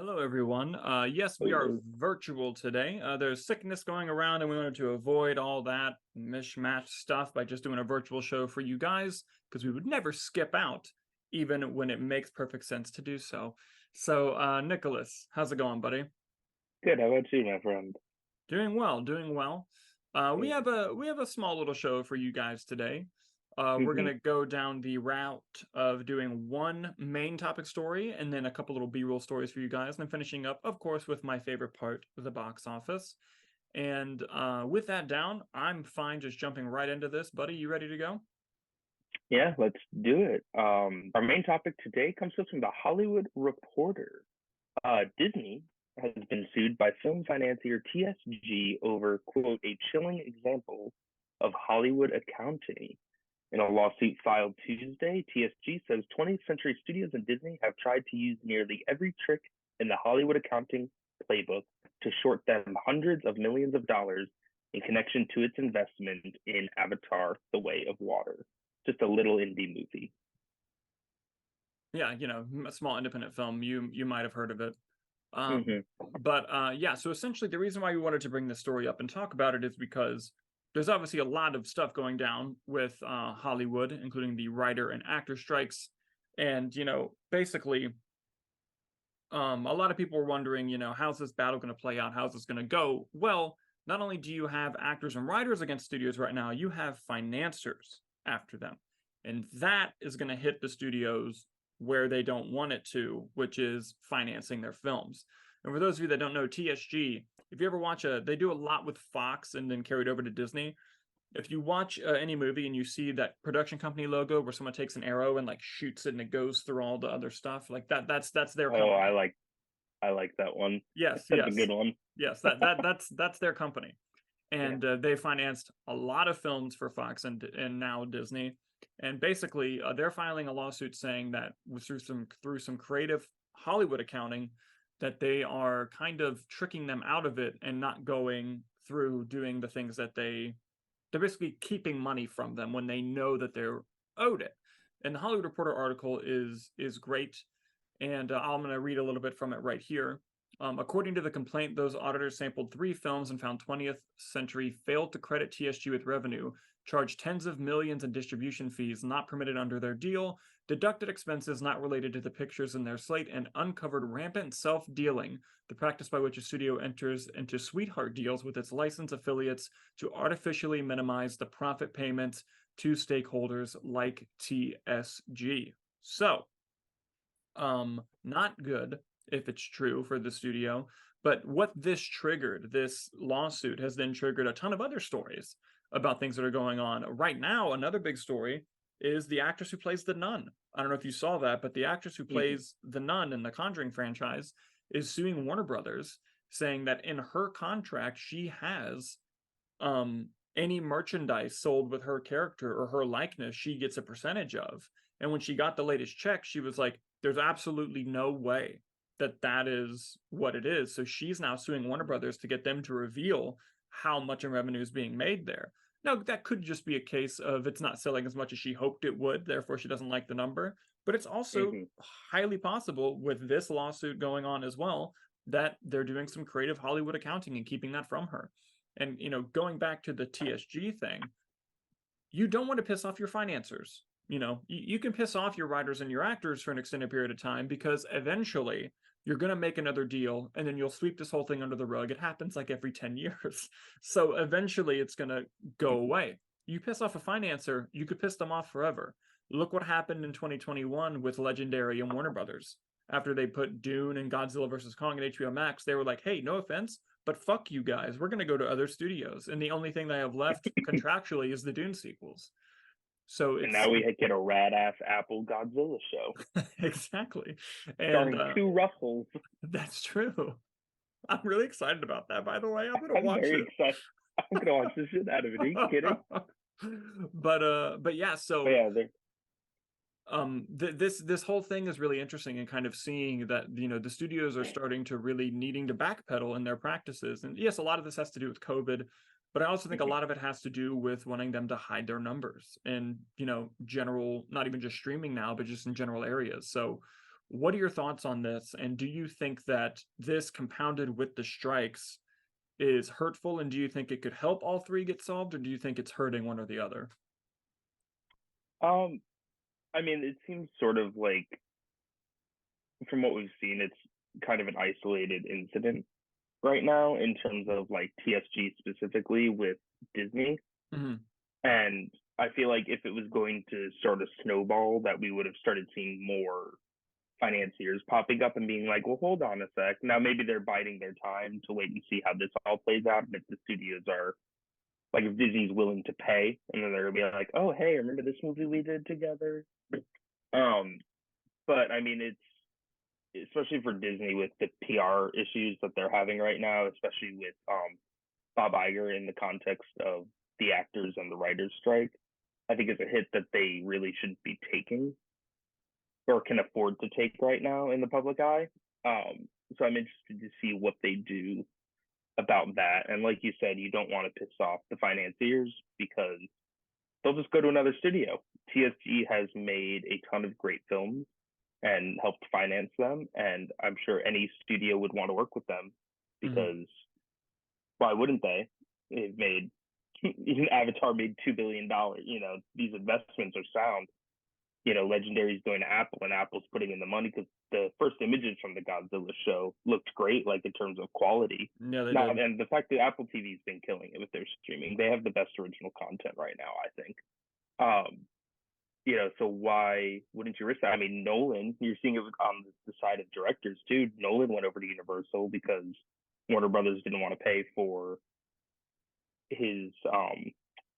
Hello, everyone. Yes, we are Hello. virtual today. There's sickness going around, and we wanted to avoid all that mishmash stuff by just doing a virtual show for you guys, because we would never skip out, even when it makes perfect sense to do so. So, Nicholas, how's it going, buddy? Good. How about you, my friend? Doing well, doing well. We Good. have a small little show for you guys today. We're Mm-hmm. gonna go down the route of doing one main topic story and then a couple little B-roll stories for you guys, and then finishing up, of course, with my favorite part, the box office. And with that down, I'm fine just jumping right into this, buddy. You ready to go? Yeah, let's do it. Our main topic today comes to us from the Hollywood Reporter. Disney has been sued by film financier TSG over, quote, a chilling example of Hollywood accounting. In a lawsuit filed Tuesday, TSG says 20th Century Studios and Disney have tried to use nearly every trick in the Hollywood accounting playbook to short them hundreds of millions of dollars in connection to its investment in Avatar: The Way of Water. Just a little indie movie. Yeah, a small independent film. You might have heard of it. Um, Mm-hmm. but yeah, so essentially the reason why we wanted to bring this story up and talk about it is because there's obviously a lot of stuff going down with Hollywood, including the writer and actor strikes. And, basically, a lot of people were wondering, how's this battle going to play out? How's this going to go? Well, not only do you have actors and writers against studios right now, you have financiers after them. And that is going to hit the studios where they don't want it to, which is financing their films. And for those of you that don't know, TSG, if you ever watch they do a lot with Fox and then carried over to Disney. If you watch any movie and you see that production company logo where someone takes an arrow and like shoots it and it goes through all the other stuff, like that's their Oh, company. I like that one. Yes, That's a yes, good one. yes. That's their company, Yeah. and they financed a lot of films for Fox and now Disney. And basically, they're filing a lawsuit saying that through some creative Hollywood accounting, that they are kind of tricking them out of it and not going through doing the things that they're basically keeping money from them when they know that they're owed it. And the Hollywood Reporter article is great, and I'm going to read a little bit from it right here. According to the complaint, those auditors sampled 3 films and found 20th Century failed to credit TSG with revenue, charged tens of millions in distribution fees not permitted under their deal, deducted expenses not related to the pictures in their slate, and uncovered rampant self-dealing, the practice by which a studio enters into sweetheart deals with its licensed affiliates to artificially minimize the profit payments to stakeholders like TSG. So, not good if it's true for the studio. But what this triggered, this lawsuit, has then triggered a ton of other stories about things that are going on. Right now, another big story is the actress who plays the nun. I don't know if you saw that, but the actress who Mm-hmm. plays the nun in the Conjuring franchise is suing Warner Brothers, saying that in her contract, she has any merchandise sold with her character or her likeness, she gets a percentage of. And when she got the latest check, she was like, there's absolutely no way that that is what it is. So she's now suing Warner Brothers to get them to reveal how much in revenue is being made there. Now, that could just be a case of it's not selling as much as she hoped it would, therefore she doesn't like the number. But it's also Mm-hmm. highly possible with this lawsuit going on as well that they're doing some creative Hollywood accounting and keeping that from her. And going back to the TSG thing, you don't want to piss off your financiers. You can piss off your writers and your actors for an extended period of time because eventually you're going to make another deal and then you'll sweep this whole thing under the rug. It happens like every 10 years. So eventually it's going to go away. You piss off a financier, you could piss them off forever. Look what happened in 2021 with Legendary and Warner Brothers. After they put Dune and Godzilla vs. Kong at HBO Max, they were like, hey, no offense, but fuck you guys. We're going to go to other studios. And the only thing they have left contractually is the Dune sequels. So And it's now we get a rad ass Apple Godzilla show exactly. And starring two Russells. that's true. I'm really excited about that, by the way. I'm going to I'm watch very it. excited. I'm gonna watch the shit out of it. Are you kidding? But yeah, But so yeah, this whole thing is really interesting and kind of seeing that the studios are starting to really needing to backpedal in their practices. And yes, a lot of this has to do with COVID, but I also think a lot of it has to do with wanting them to hide their numbers and general, not even just streaming now, but just in general areas. So What are your thoughts on this? And do you think that this compounded with the strikes is hurtful? And do you think it could help all three get solved, or do you think it's hurting one or the other? Um, I mean, it seems sort of like, from what we've seen, it's kind of an isolated incident right now in terms of like TSG specifically with Disney. Hmm. And I feel like if it was going to sort of snowball, that we would have started seeing more financiers popping up and being like, well, hold on a sec. Now maybe they're biding their time to wait and see how this all plays out. And if the studios are like, if Disney's willing to pay, and then they're gonna be like, oh, hey, remember this movie we did together? Um, but I mean, it's especially for Disney with the PR issues that they're having right now, especially with Bob Iger in the context of the actors and the writers strike. I think it's a hit that they really shouldn't be taking or can afford to take right now in the public eye. So I'm interested to see what they do about that. And like you said, you don't want to piss off the financiers because they'll just go to another studio. TSG has made a ton of great films and helped finance them, and I'm sure any studio would want to work with them Hmm. because why wouldn't they? They've made even Avatar made $2 billion. These investments are sound. Legendary's going to Apple, and Apple's putting in the money because the first images from the Godzilla show looked great, like in terms of quality. Yeah, they Now, did. and the fact that Apple TV's been killing it with their streaming, they have the best original content right now, I think. Um, so why wouldn't you risk that? I mean, Nolan, you're seeing it on the side of directors too. Nolan went over to Universal because Warner Brothers didn't want to pay for his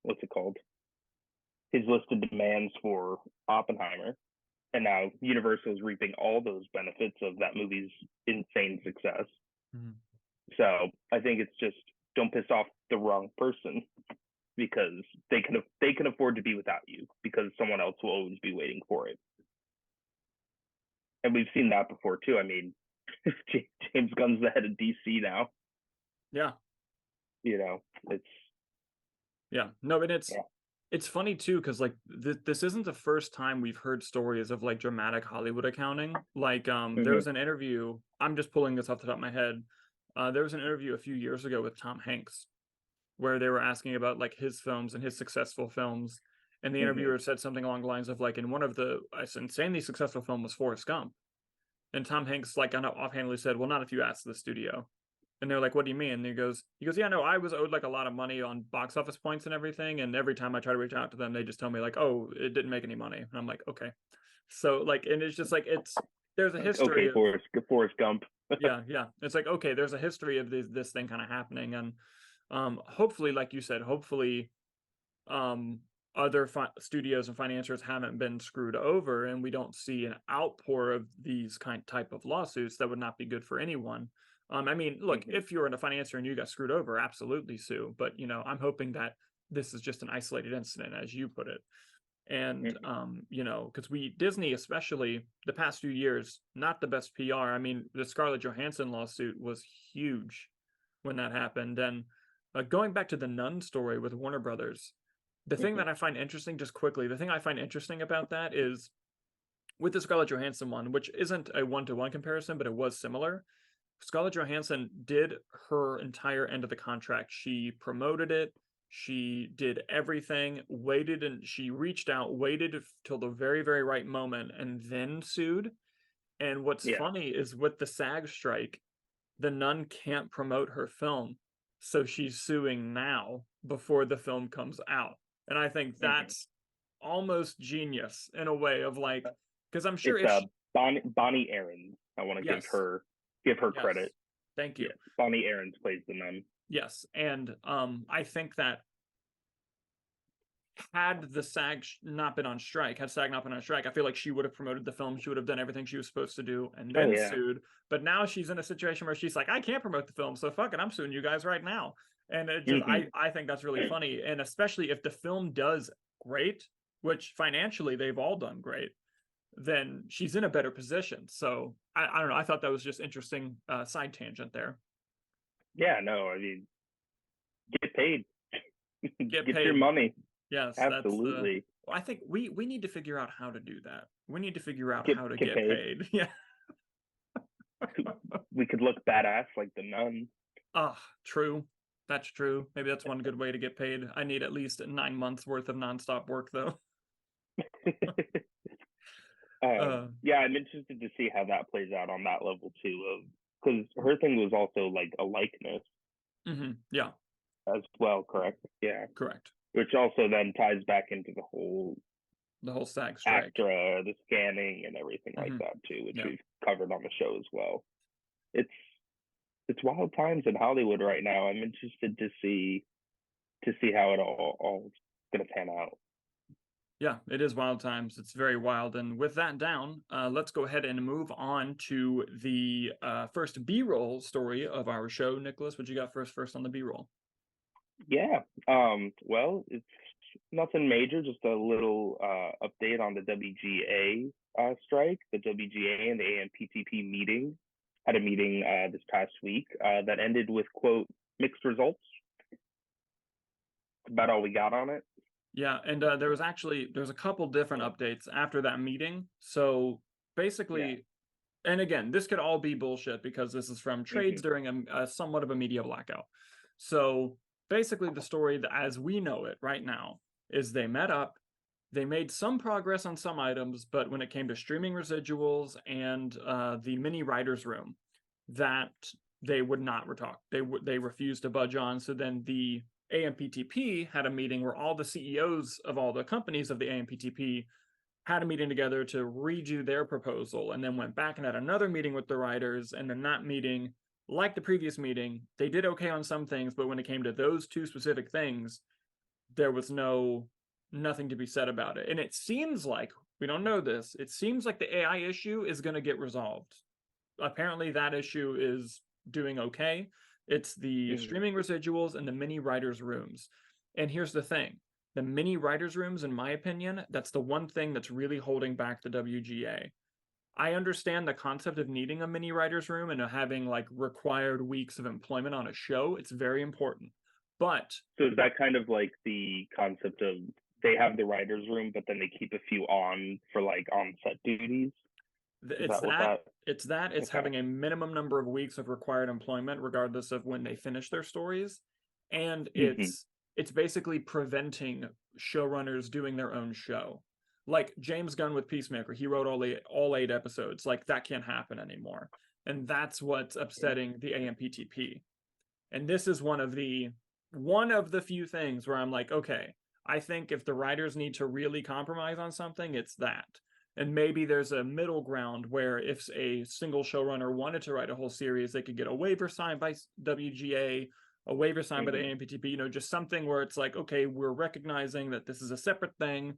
what's it called? His listed demands for Oppenheimer, and now Universal is reaping all those benefits of that movie's insane success. Mhm. So I think it's just, don't piss off the wrong person because they can afford to be without you because someone else will always be waiting for it. And we've seen that before too. I mean, James Gunn's the head of DC now. Yeah. It's Yeah. No, but yeah. it's funny too, because like this isn't the first time we've heard stories of like dramatic Hollywood accounting. Like there Mm-hmm. was an interview, I'm just pulling this off the top of my head. There was an interview a few years ago with Tom Hanks where they were asking about like his films and his successful films. And the Mm-hmm. interviewer said something along the lines of like, in one of the insanely successful film was Forrest Gump. And Tom Hanks like kind of offhandedly said, well, not if you ask the studio. And they're like, what do you mean? And he goes, yeah, no, I was owed like a lot of money on box office points and everything. And every time I try to reach out to them, they just tell me like, oh, it didn't make any money. And I'm like, okay. So like, and it's just like, there's a Like, history okay, of, Forrest Gump. yeah, yeah. It's like, okay, there's a history of this thing kind of happening. And hopefully, like you said, hopefully um other studios and financiers haven't been screwed over and we don't see an outpour of these type of lawsuits. That would not be good for anyone. I mean, look, Mm-hmm. if you're in a financier and you got screwed over, absolutely sue, but I'm hoping that this is just an isolated incident, as you put it. And Mm-hmm. because Disney, especially the past few years, not the best PR. I mean, the Scarlett Johansson lawsuit was huge when that happened. And going back to the Nun story with Warner Brothers, the thing Mm-hmm. that I find interesting, just quickly, the thing I find interesting about that is with the Scarlett Johansson one, which isn't a one-to-one comparison, but it was similar. Scarlett Johansson did her entire end of the contract. She promoted it. She did everything, waited, and she reached out, waited till the very, very right moment, and then sued. And what's Yeah. funny is with the SAG strike, the Nun can't promote her film. So she's suing now before the film comes out. And I think Mm-hmm. that's almost genius in a way of like, because I'm sure It's if she, Bonnie Aarons. I want to yes, give her yes, credit. thank you. Yes, Bonnie Aarons plays the nun. Yes. And I think that had the SAG not been on strike, had SAG not been on strike, I feel like she would have promoted the film. She would have done everything she was supposed to do and Oh then yeah. sued. But now she's in a situation where she's like, I can't promote the film, so fuck it, I'm suing you guys right now. And it just, Mm-hmm. I think that's really funny. And especially if the film does great, which financially they've all done great, then she's in a better position. So I don't know. I thought that was just interesting side tangent there. Yeah. No. I mean, get paid. Get Get your paid. money. Yes, that's the. Absolutely. I think we need to figure out how to do that. We need to figure out Get how to get get paid. paid. Yeah. We could look badass like the Nun. Ah, true. That's true. Maybe that's one good way to get paid. I need at least 9 months worth of nonstop work, though. Yeah, I'm interested to see how that plays out on that level too. Of because her thing was also like a likeness Yeah, as well, correct? Yeah, correct. which also then ties back into The whole SAG strike. ACTRA, the scanning, and everything like that too, which Yeah. we've covered on the show as well. It's wild times in Hollywood right now. I'm interested to see how it all gonna pan out. Yeah, it is wild times. It's very wild. And with that down, let's go ahead and move on to the first B-roll story of our show. Nicholas, what you got first on the B-roll? Yeah. Well, it's nothing major, just a little update on the WGA strike. The WGA and the AMPTP meeting had a meeting this past week that ended with, quote, mixed results. That's about all we got on it. Yeah, and there's a couple different updates after that meeting. So basically, and again, this could all be bullshit because this is from trades during a somewhat of a media blackout. So basically, the story as we know it right now is they met up, they made some progress on some items, but when it came to streaming residuals and the mini writers room, that they would not talk. They refused to budge on. So then the AMPTP had a meeting where all the CEOs of all the companies of the AMPTP had a meeting together to redo their proposal, and then went back and had another meeting with the writers. And then that meeting, like the previous meeting, they did okay on some things, but when it came to those two specific things, there was nothing to be said about it. And it seems like, we don't know this, it seems like the AI issue is going to get resolved. Apparently that issue is doing okay. It's the streaming residuals and the mini writers rooms. And here's the thing. The mini writers rooms, in my opinion, that's the one thing that's really holding back the WGA. I understand the concept of needing a mini writers room and having like required weeks of employment on a show. It's very important. But so is that kind of like the concept of they have the writers room, but then they keep a few on for like on set duties? It's having a minimum number of weeks of required employment regardless of when they finish their stories, and it's basically preventing showrunners doing their own show. Like James Gunn with Peacemaker, he wrote all eight episodes. Like that can't happen anymore, and that's what's upsetting the AMPTP. And this is one of the few things where I'm like, okay, I think if the writers need to really compromise on something, it's that. And maybe there's a middle ground where if a single showrunner wanted to write a whole series, they could get a waiver signed by WGA, a waiver signed by the AMPTP, just something where it's like, okay, we're recognizing that this is a separate thing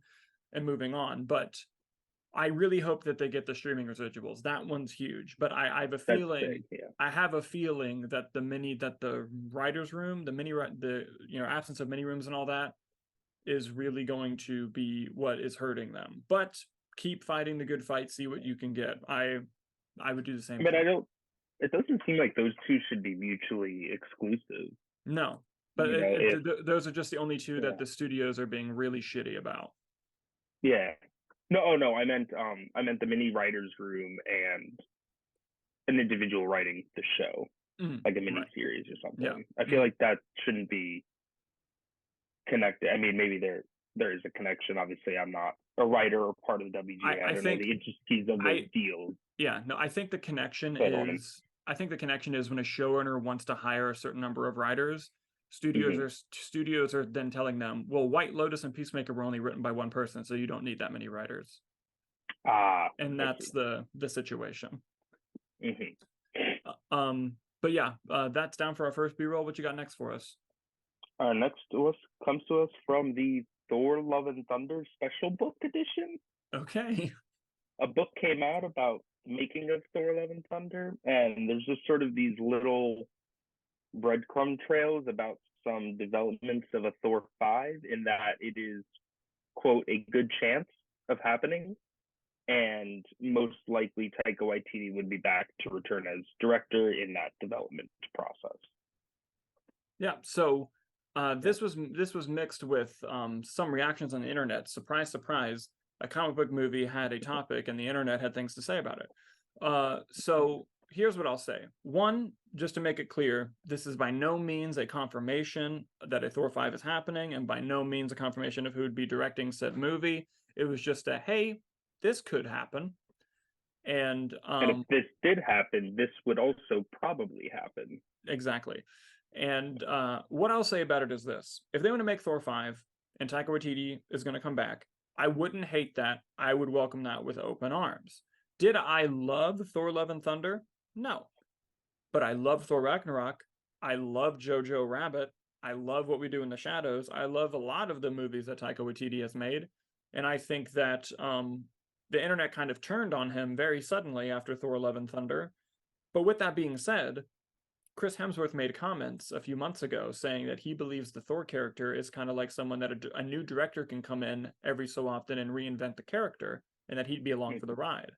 and moving on. But I really hope that they get the streaming residuals. That one's huge. But I have a feeling, I have a feeling that the writer's room, the absence of mini rooms and all that is really going to be what is hurting them. But keep fighting the good fight, see what you can get. I would do the same. But it doesn't seem like those two should be mutually exclusive. No, but those are just the only two that the studios are being really shitty about. Yeah. No, I meant the mini writers room and an individual writing the show, like a mini series or something. Yeah. I feel like that shouldn't be connected. I mean, maybe there is a connection. Obviously, I'm not a writer or part of the WGA. I don't know the intricacies of those deals. Yeah, no, I think the connection is when a showrunner wants to hire a certain number of writers, studios are then telling them, well, White Lotus and Peacemaker were only written by one person, so you don't need that many writers. And that's the situation. But yeah, that's down for our first B-roll. What you got next for us? Our next comes to us from the Thor Love and Thunder special book edition. Okay. A book came out about the making of Thor Love and Thunder, and there's just sort of these little breadcrumb trails about some developments of a Thor 5, in that it is, quote, a good chance of happening, and most likely Taika Waititi would be back to return as director in that development process. Yeah, so this was mixed with some reactions on the internet. Surprise, surprise, a comic book movie had a topic and the internet had things to say about it. So here's what I'll say. One, just to make it clear, this is by no means a confirmation that a Thor 5 is happening, and by no means a confirmation of who would be directing said movie. It was just a, hey, this could happen. And if this did happen, this would also probably happen. Exactly. And what I'll say about it is this. If they want to make Thor 5 and Taika Waititi is going to come back, I wouldn't hate that. I would welcome that with open arms. Did I love Thor Love and Thunder? No. But I love Thor Ragnarok. I love Jojo Rabbit. I love What We Do in the Shadows. I love a lot of the movies that Taika Waititi has made. And I think that the internet kind of turned on him very suddenly after Thor Love and Thunder. But with that being said, Chris Hemsworth made comments a few months ago saying that he believes the Thor character is kind of like someone that a new director can come in every so often and reinvent the character, and that he'd be along for the ride.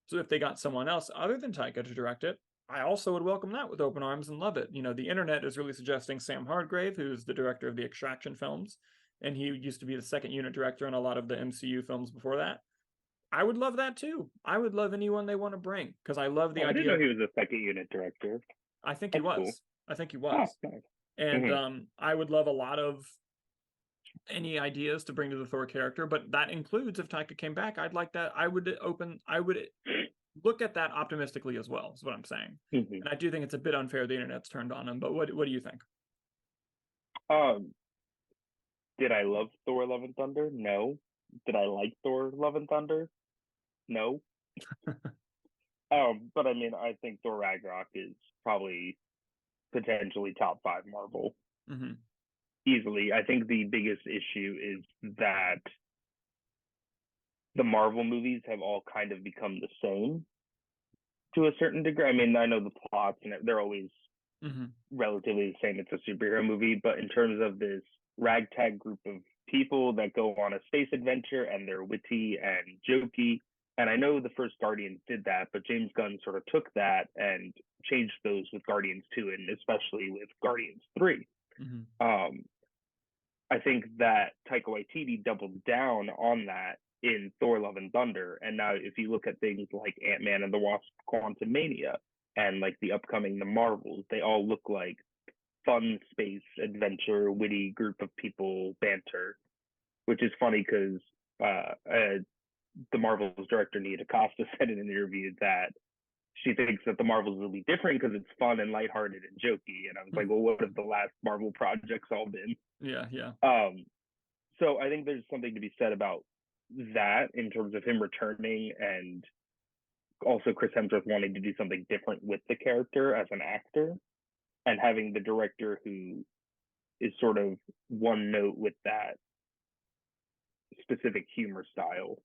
So if they got someone else other than Taika to direct it, I also would welcome that with open arms and love it. You know, the internet is really suggesting Sam Hargrave, who's the director of the Extraction films, and he used to be the second unit director in a lot of the MCU films before that. I would love that too. I would love anyone they want to bring, because I love the idea. I didn't know he was a second unit director. I think he was. Cool. I think he was. Oh, nice. And I would love a lot of any ideas to bring to the Thor character, but that includes if Taika came back, I'd like that. I would look at that optimistically as well, is what I'm saying. And I do think it's a bit unfair the internet's turned on him, but what do you think? Did I love Thor Love and Thunder? No. Did I like Thor Love and Thunder? No. But I mean, I think Thor Ragnarok is probably potentially top 5 Marvel. Easily. I think the biggest issue is that the Marvel movies have all kind of become the same to a certain degree. I mean, I know the plots and they're always relatively the same. It's a superhero movie, but in terms of this ragtag group of people that go on a space adventure and they're witty and jokey. And I know the first Guardians did that, but James Gunn sort of took that and changed those with Guardians 2 and especially with Guardians 3. I think that Taika Waititi doubled down on that in Thor Love and Thunder. And now if you look at things like Ant-Man and the Wasp Quantumania and like the upcoming The Marvels, they all look like fun space adventure, witty group of people banter, which is funny because the Marvels director Nia DaCosta said in an interview that she thinks that the Marvels will be different because it's fun and lighthearted and jokey. And I was like, well, what have the last Marvel projects all been? Yeah. So I think there's something to be said about that in terms of him returning and also Chris Hemsworth wanting to do something different with the character as an actor and having the director who is sort of one note with that specific humor style.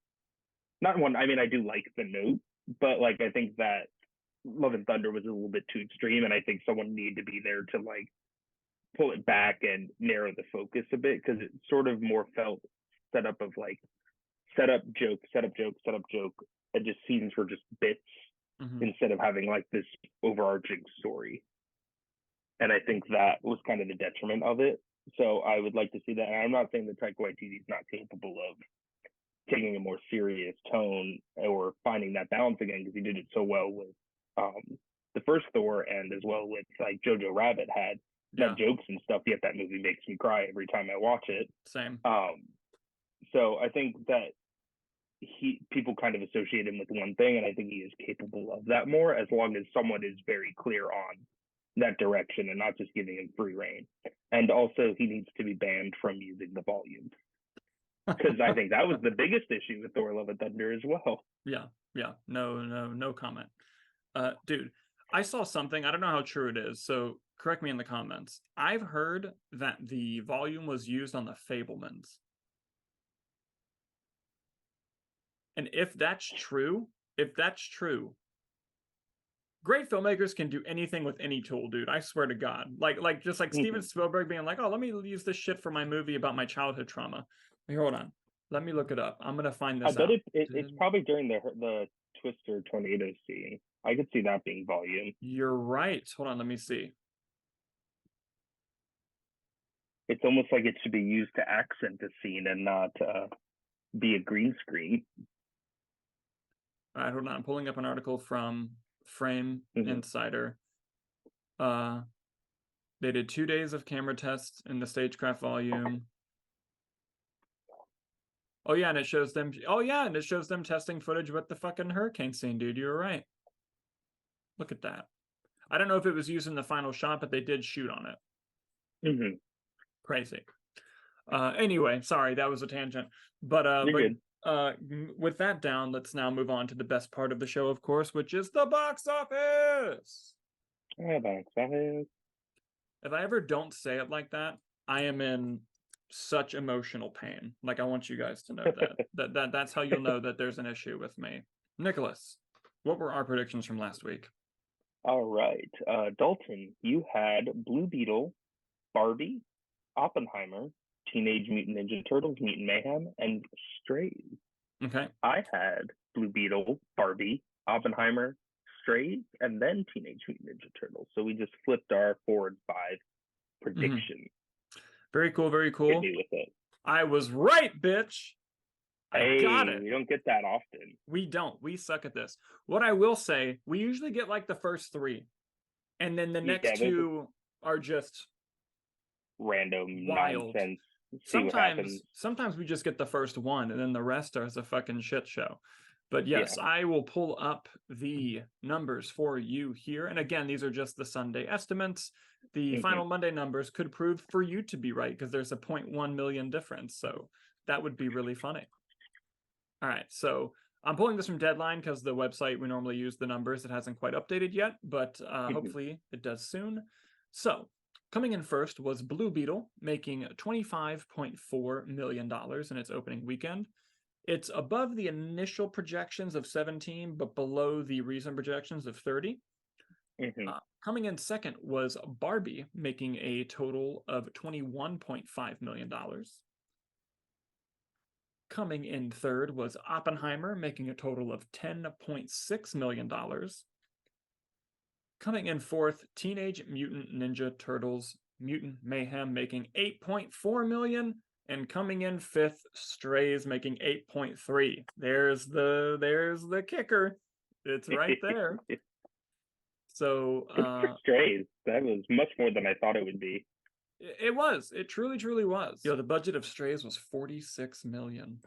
Not one, I mean, I do like the note, but like, I think that Love and Thunder was a little bit too extreme, and I think someone needed to be there to like pull it back and narrow the focus a bit because it sort of more felt set up of like set up joke, and just scenes were just bits instead of having like this overarching story. And I think that was kind of the detriment of it. So I would like to see that. And I'm not saying that Taika Waititi is not capable of taking a more serious tone or finding that balance again, because he did it so well with the first Thor and as well with like Jojo Rabbit had jokes and stuff, yet that movie makes me cry every time I watch it. Same. So I think that people kind of associate him with one thing, and I think he is capable of that more as long as someone is very clear on that direction and not just giving him free reign. And also he needs to be banned from using the volumes. Because I think that was the biggest issue with Thor Love and Thunder as well. Yeah. No comment. Dude, I saw something, I don't know how true it is, so correct me in the comments. I've heard that the volume was used on the Fabelmans. And if that's true, great filmmakers can do anything with any tool, dude. I swear to God. Like just like Steven Spielberg being like, oh, let me use this shit for my movie about my childhood trauma. Wait, hold on. Let me look it up. I'm going to find this out. I bet it's probably during the Twister tornado scene. I could see that being volume. You're right. Hold on, let me see. It's almost like it should be used to accent the scene and not be a green screen. All right, hold on. I'm pulling up an article from Frame Insider. They did 2 days of camera tests in the stagecraft volume. Oh yeah, and it shows them. Oh yeah, and it shows them testing footage with the fucking hurricane scene, dude. You were right. Look at that. I don't know if it was used in the final shot, but they did shoot on it. Crazy. Anyway, sorry, that was a tangent. But with that down, let's now move on to the best part of the show, of course, which is the box office. Box office. If I ever don't say it like that, I am in such emotional pain. Like, I want you guys to know that's how you'll know that there's an issue with me. Nicholas, what were our predictions from last week? All right, Dalton, you had Blue Beetle, Barbie, Oppenheimer, Teenage Mutant Ninja Turtles, Mutant Mayhem, and Strays. Okay. I had Blue Beetle, Barbie, Oppenheimer, Strays, and then Teenage Mutant Ninja Turtles. So we just flipped our 4 and 5 predictions. Very cool, very cool. Hit me with it. I was right, bitch. I got it. We don't get that often. We don't. We suck at this. What I will say, we usually get like the first 3. And then the next 2 are just random wild nonsense. Sometimes we just get the first 1 and then the rest is a fucking shit show. But yes, I will pull up the numbers for you here. And again, these are just the Sunday estimates. The final Monday numbers could prove for you to be right because there's a 0.1 million difference. So that would be really funny. All right, so I'm pulling this from Deadline because the website we normally use the numbers. It hasn't quite updated yet, but hopefully it does soon. So coming in first was Blue Beetle, making $25.4 million in its opening weekend. It's above the initial projections of 17, but below the recent projections of 30. Coming in second was Barbie, making a total of $21.5 million. Coming in third was Oppenheimer, making a total of $10.6 million. Coming in fourth, Teenage Mutant Ninja Turtles, Mutant Mayhem, making $8.4 million. And coming in fifth, Strays, making 8.3. There's the kicker. It's right there. So for Strays, that was much more than I thought it would be. It was. It truly, truly was. The budget of Strays was $46 million.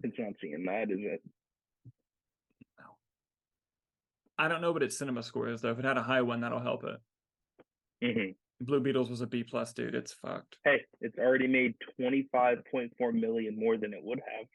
It's not seeing that, is it? No. I don't know what its cinema score is, though. If it had a high one, that'll help it. Blue Beetles was a B+, dude. It's fucked. Hey, it's already made $25.4 million more than it would have.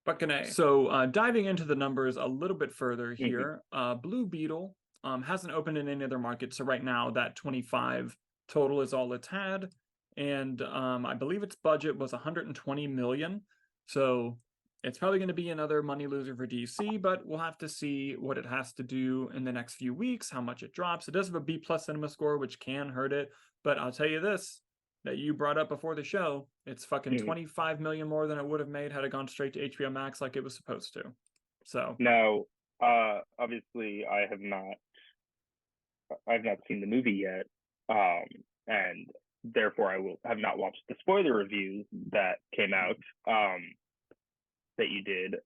Fucking A. So diving into the numbers a little bit further here, Blue Beetle hasn't opened in any other market. So right now that 25 total is all it's had. And I believe its budget was $120 million. So it's probably going to be another money loser for DC, but we'll have to see what it has to do in the next few weeks, how much it drops. It does have a B+ cinema score, which can hurt it. But I'll tell you this, that you brought up before the show, it's fucking 25 million more than it would have made had it gone straight to HBO Max like it was supposed to. So now, obviously, I've not seen the movie yet, and therefore I have not watched the spoiler reviews that came out that you did.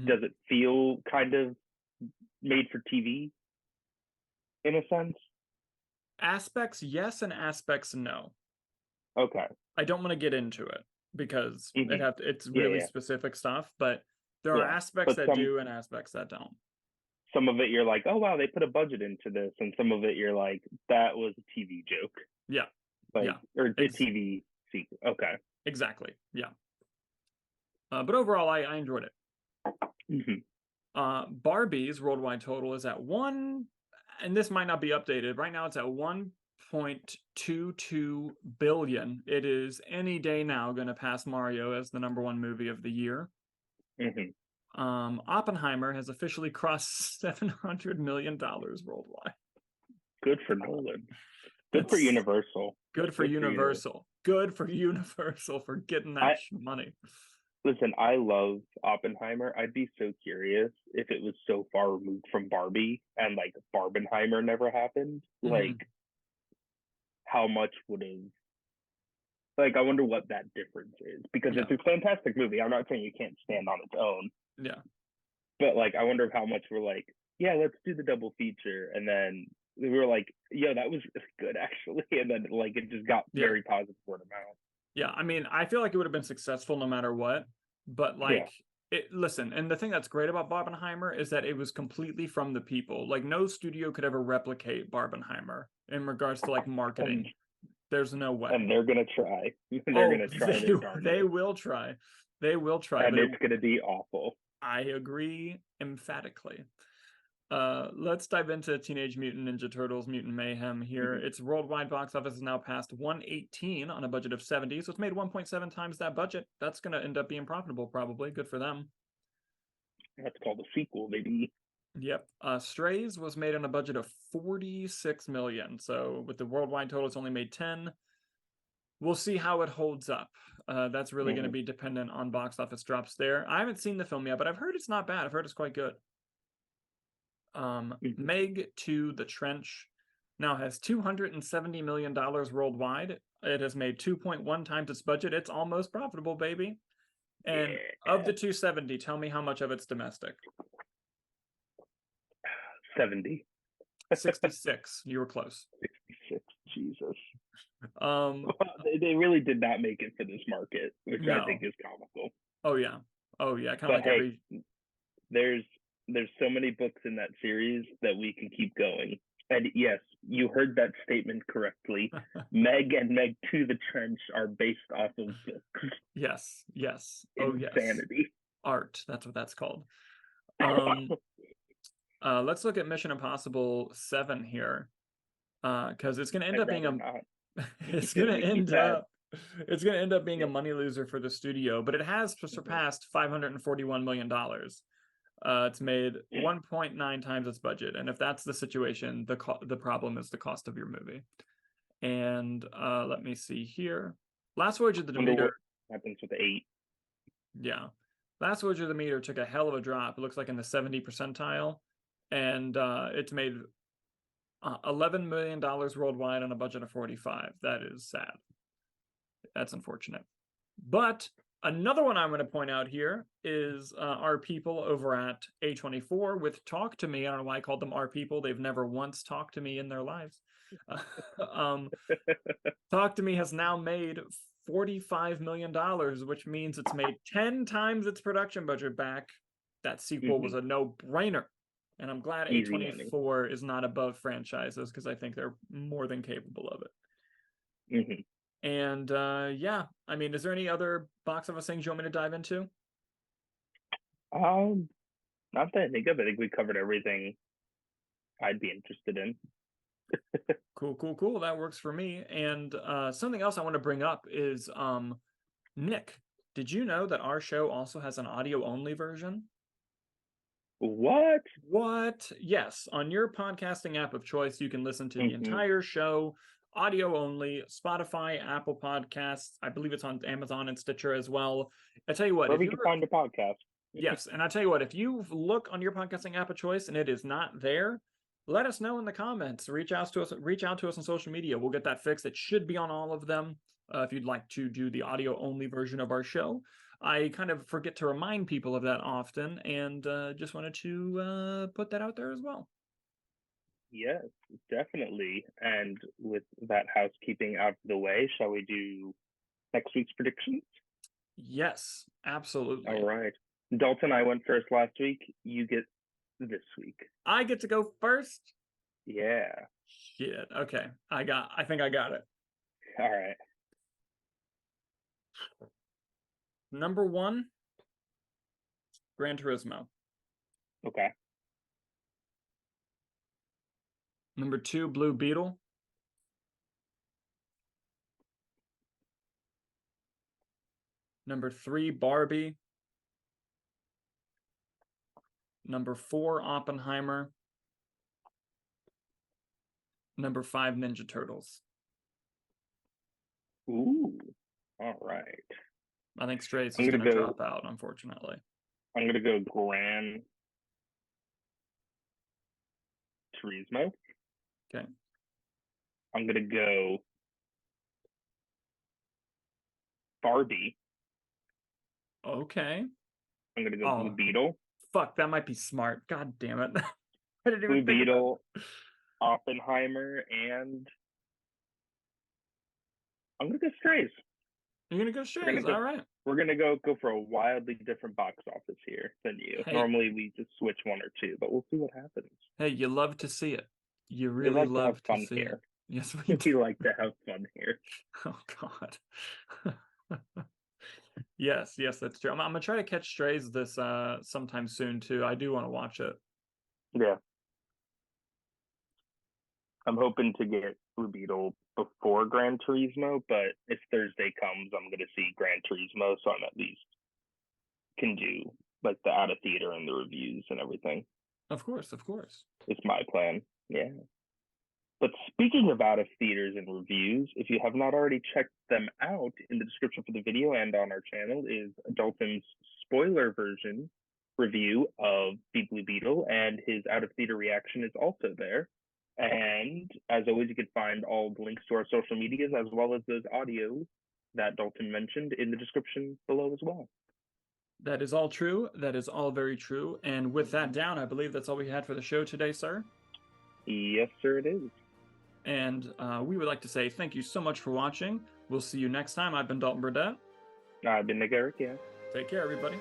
Does it feel kind of made for TV in a sense? Aspects yes, and aspects no. Okay. I don't want to get into it because it's really specific stuff, but there are aspects that do and aspects that don't. Some of it you're like, oh wow, they put a budget into this, and some of it you're like, that was a TV joke. Yeah. Or a TV secret. Okay. Exactly. Yeah. But overall, I enjoyed it. Barbie's worldwide total is at 1, and this might not be updated. Right now, it's at 1.22 billion. It is any day now going to pass Mario as the #1 movie of the year. Oppenheimer has officially crossed $700 million worldwide. Good for Nolan. Good for Universal. Good for Universal. Good for Universal for getting that money. Listen, I love Oppenheimer. I'd be so curious if it was so far removed from Barbie and like Barbenheimer never happened. Like, how much would have? Like, I wonder what that difference is, because it's a fantastic movie. I'm not saying you can't stand on its own. Yeah. But like, I wonder how much we're like, yeah, let's do the double feature, and then we were like, yo, that was really good actually, and then like it just got Yeah. very positive word of mouth. Yeah, I mean, I feel like it would have been successful no matter what, but Yeah. like listen, and the thing that's great about Barbenheimer is that it was completely from the people. Like no studio could ever replicate Barbenheimer in regards to like marketing. There's no way. And they're gonna try. They're Oh, gonna try their darndest. they will try. They will try, And but it's gonna be awful. I agree emphatically. Let's dive into Teenage Mutant Ninja Turtles Mutant Mayhem here. Mhm. Its worldwide box office is now past 118 on a budget of 70, so it's made 1.7 times that budget. That's going to end up being profitable, probably. Good for them. That's called a sequel, maybe. Yep. Strays was made on a budget of 46 million, so with the worldwide total, it's only made 10. We'll see how it holds up. That's really going to be dependent on box office drops there. I haven't seen the film yet, but I've heard it's not bad. I've heard it's quite good. Meg 2 The Trench now has $270 million worldwide. It has made 2.1 times its budget. It's almost profitable, baby. And of the 270, tell me how much of it's domestic. 70. 66. You were close. 66. Jesus. They really did not make it for this market, which I think is comical. Oh yeah. Oh yeah. Kind of like hey, there's so many books in that series that we can keep going. And yes, you heard that statement correctly. Meg and Meg 2 The Trench are based off of books. Yes. Yes. Insanity. Yes. Art. That's what that's called. Let's look at Mission Impossible 7 here. Because it's going to end up being it's going to end up being a money loser for the studio, but it has surpassed $541 million. It's made 1.9 times its budget, and if that's the situation, the problem is the cost of your movie. And let me see here. Last Voyage of the Demeter happens with 8. Yeah, Last Voyage of the Demeter took a hell of a drop. It looks like in the 70 percentile, and it's made $11 million worldwide on a budget of 45. That is sad. That's unfortunate. But another one I'm going to point out here is our people over at A24 with Talk to Me. I don't know why I called them our people. They've never once talked to me in their lives. Talk to Me has now made $45 million, which means it's made 10 times its production budget back. That sequel was a no-brainer. And I'm glad A24 is not above franchises because I think they're more than capable of it. And yeah, I mean, is there any other box office things you want me to dive into? Not that I think of. I think we covered everything I'd be interested in. Cool. That works for me. And something else I want to bring up is Nick, did you know that our show also has an audio-only version? What? Yes. On your podcasting app of choice, you can listen to the entire show, audio only, Spotify, Apple Podcasts. I believe it's on Amazon and Stitcher as well. I tell you what, if you can find a podcast. Yes, and I tell you what, if you look on your podcasting app of choice and it is not there, let us know in the comments. Reach out to us on social media. We'll get that fixed. It should be on all of them. If you'd like to do the audio only version of our show. I kind of forget to remind people of that often, and just wanted to put that out there as well. Yes, definitely. And with that housekeeping out of the way, shall we do next week's predictions? Yes, absolutely. All right. Dalton, I went first last week. You get this week. I get to go first? Yeah. Shit. Okay. I think I got it. All right. Number 1, Gran Turismo. Okay. Number 2, Blue Beetle. Number 3, Barbie. Number 4, Oppenheimer. Number 5, Ninja Turtles. Ooh. All right. I think Strays is going to drop out, unfortunately. I'm going to go Gran Turismo. Okay. I'm going to go Barbie. Okay. I'm going to go Blue Beetle. fuck, that might be smart. God damn it. I didn't Blue even think about Beetle, Oppenheimer, and I'm gonna go Strays. You're gonna go We're Strays, gonna all right. we're gonna go for a wildly different box office here than you. Hey, Normally we just switch one or two, but we'll see what happens. hey, you love to see it. You We really like to have love to fun see it. here. Yes, we We do. like to have fun here. Oh God. Yes, that's true. I'm gonna try to catch Strays this sometime soon too. I do want to watch it. Yeah. I'm hoping to get Blue Beetle before Gran Turismo, but if Thursday comes, I'm gonna see Gran Turismo, so I'm at least can do like the out of theater and the reviews and everything. Of course, of course. It's my plan. Yeah. But speaking of out of theaters and reviews, if you have not already checked them out, in the description for the video and on our channel is Dalton's spoiler version review of The Blue Beetle, and his out of theater reaction is also there. And as always, you can find all the links to our social medias as well as those audios that Dalton mentioned in the description below as well. That is all true. That is all very true. And with that down, I believe that's all we had for the show today, sir. Yes, sir, it is. And we would like to say thank you so much for watching. We'll see you next time. I've been Dalton Burdett. I've been Nick Eric, yeah. Take care, everybody.